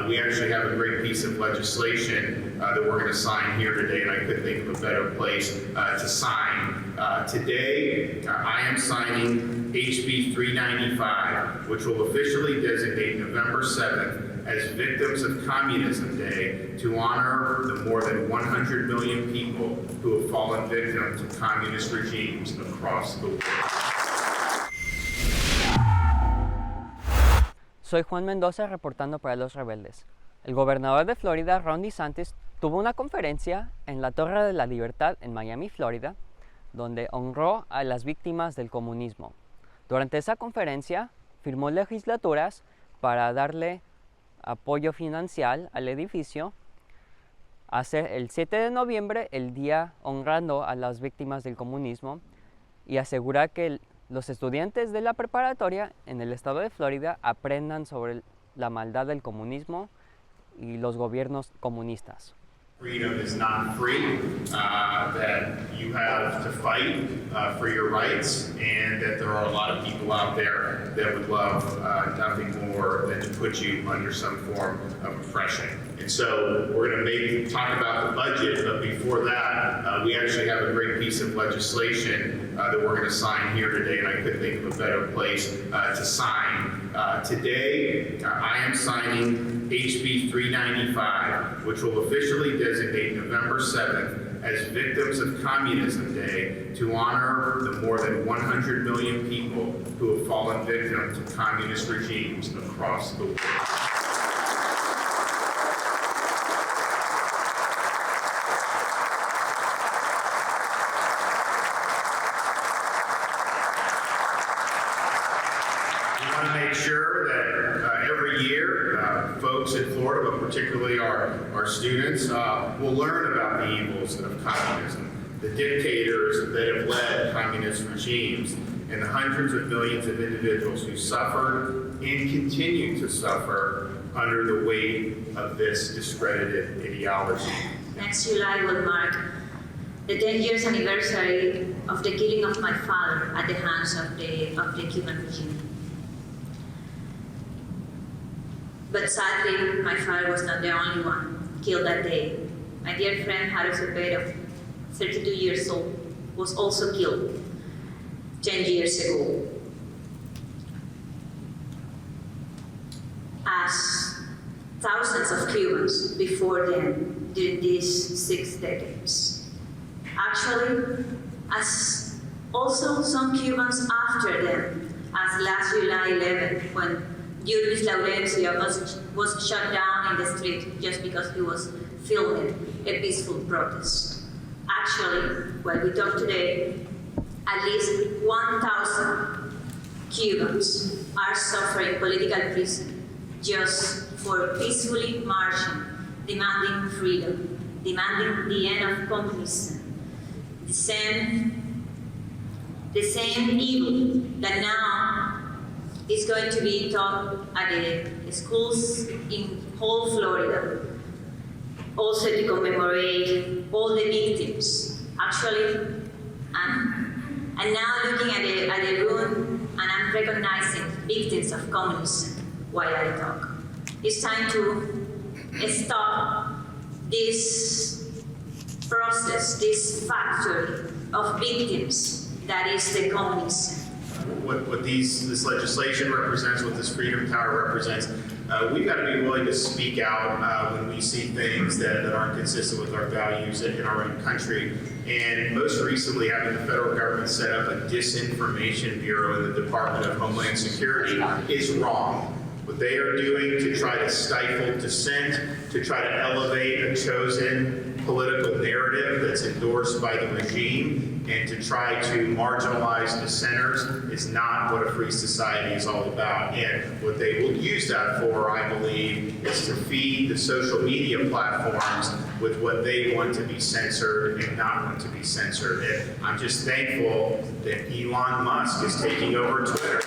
we actually have a great piece of legislation that we're going to sign here today, and I couldn't think of a better place to sign. Today, I am signing HB 395, which will officially designate November 7th as Victims of Communism Day to honor the more than 100 million people who have fallen victim to communist regimes across the world. Soy Juan Mendoza reportando para Los Rebeldes. El gobernador de Florida, Ron DeSantis, tuvo una conferencia en la Torre de la Libertad en Miami, Florida, donde honró a las víctimas del comunismo. Durante esa conferencia, firmó legislaturas para darle apoyo financiero al edificio, hacer el 7 de noviembre el día honrando a las víctimas del comunismo y asegurar que los estudiantes de la preparatoria en el estado de Florida aprendan sobre la maldad del comunismo y los gobiernos comunistas. Freedom is not free, that you have to fight for your rights, and that there are a lot of people out there that would love nothing more than to put you under some form of oppression. And so we're going to maybe talk about the budget, but before that, we actually have a great piece of legislation that we're going to sign here today, and I couldn't think of a better place to sign. Today, I am signing HB 395, which will officially designate November 7th as Victims of Communism Day to honor the more than 100 million people who have fallen victim to communist regimes across the world. Make sure that every year folks in Florida, but particularly our students, will learn about the evils of communism, the dictators that have led communist regimes, and the hundreds of millions of individuals who suffered and continue to suffer under the weight of this discredited ideology. Next July will mark the 10 years anniversary of the killing of my father at the hands of the Cuban regime. But sadly, my father was not the only one killed that day. My dear friend Harold Acevedo, 32 years old, was also killed 10 years ago. As thousands of Cubans before them during these 6 decades. Actually, as also some Cubans after them, as last July 11th, when Luis Laurencio was shot down in the street just because he was filming a peaceful protest. Actually, while we talk today, at least 1,000 Cubans are suffering political prison just for peacefully marching, demanding freedom, demanding the end of communism. The same evil that now is going to be taught at the schools in whole Florida, also to commemorate all the victims. Actually, I'm now looking at the room and I'm recognizing victims of communism while I talk. It's time to stop this process, this factory of victims that is the communism. What this legislation represents, what this Freedom Tower represents, we've got to be willing to speak out when we see things that aren't consistent with our values in our own country. And most recently, having the federal government set up a disinformation bureau in the Department of Homeland Security is wrong. What they are doing to try to stifle dissent, to try to elevate a chosen political narrative that's endorsed by the regime, and to try to marginalize dissenters is not what a free society is all about. And what they will use that for, I believe, is to feed the social media platforms with what they want to be censored and not want to be censored. And I'm just thankful that Elon Musk is taking over Twitter.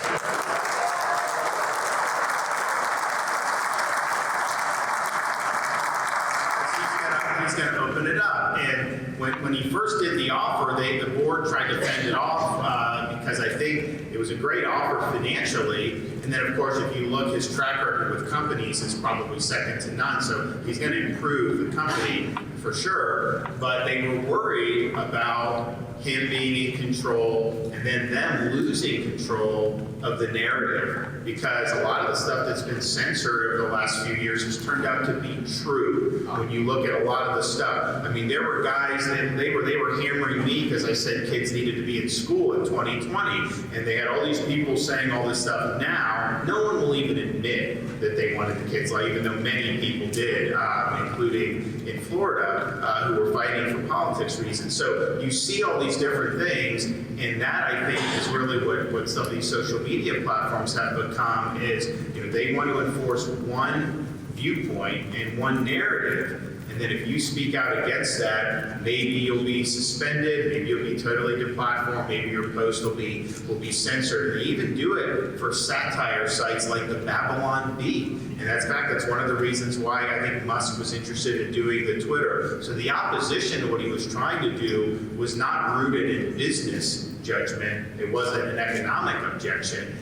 He's going to open it up. And when he first did the offer, the board tried to fend it off because I think it was a great offer financially. And And then, of course, if you look, his track record with companies is probably second to none. So he's going to improve the company for sure. But they were worried about him being in control and then them losing control of the narrative, because a lot of the stuff that's been censored over the last few years has turned out to be true. When you look at a lot of the stuff, I mean, there were guys that they were hammering me because I said kids needed to be in school in 2020, and they had all these people saying all this stuff. Now, no one will even admit that they wanted the kids, like, even though many people did, including in Florida, who were fighting for politics reasons. So you see all these different things, and that, I think, is really what some of these social media platforms have become, is, you know, they want to enforce one viewpoint and one narrative. And then if you speak out against that, maybe you'll be suspended, maybe you'll be totally deplatformed, maybe your post will be censored. They even do it for satire sites like the Babylon Bee. And that's one of the reasons why I think Musk was interested in doing the Twitter. So the opposition to what he was trying to do was not rooted in business judgment. It wasn't an economic objection.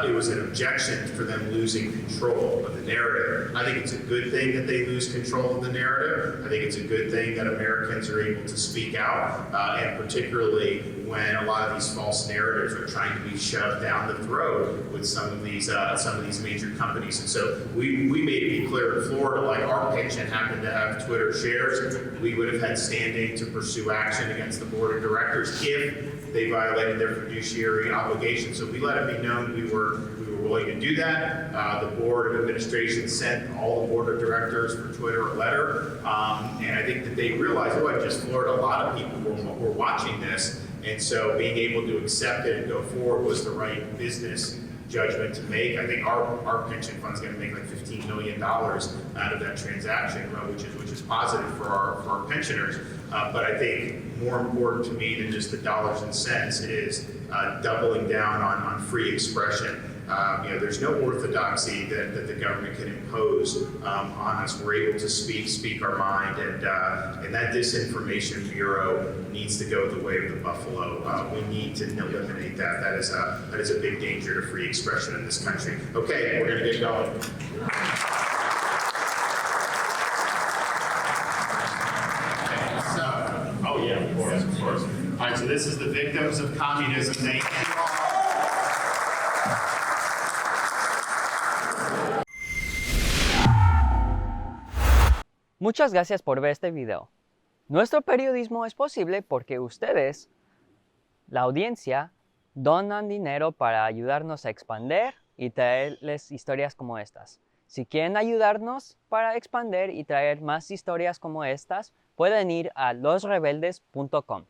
It was an objection for them losing control of the narrative. I think it's a good thing that they lose control of the narrative. I think it's a good thing that Americans are able to speak out, and particularly when a lot of these false narratives are trying to be shoved down the throat with some of these major companies. And so we made it be clear in Florida, like, our pension happened to have Twitter shares, we would have had standing to pursue action against the board of directors if they violated their fiduciary obligations. So we let it be known we were willing to do that. The board of administration sent all the board of directors for Twitter a letter, and I think that they realized, oh, I just floored a lot of people were watching this, and so being able to accept it and go forward was the right business judgment to make. I think our pension fund's going to make like $15 million out of that transaction, which is positive for our pensioners. But I think more important to me than just the dollars and cents is doubling down on free expression. There's no orthodoxy that the government can impose on us. We're able to speak our mind, and that disinformation bureau needs to go the way of the buffalo. We need to eliminate that. That is a big danger to free expression in this country. Okay, we're going to get going. Oh yeah, of course. All right, so this is the victims of communism. Muchas gracias por ver este video. Nuestro periodismo es posible porque ustedes, la audiencia, donan dinero para ayudarnos a expandir y traerles historias como estas. Si quieren ayudarnos para expandir y traer más historias como estas, pueden ir a losrebeldes.com.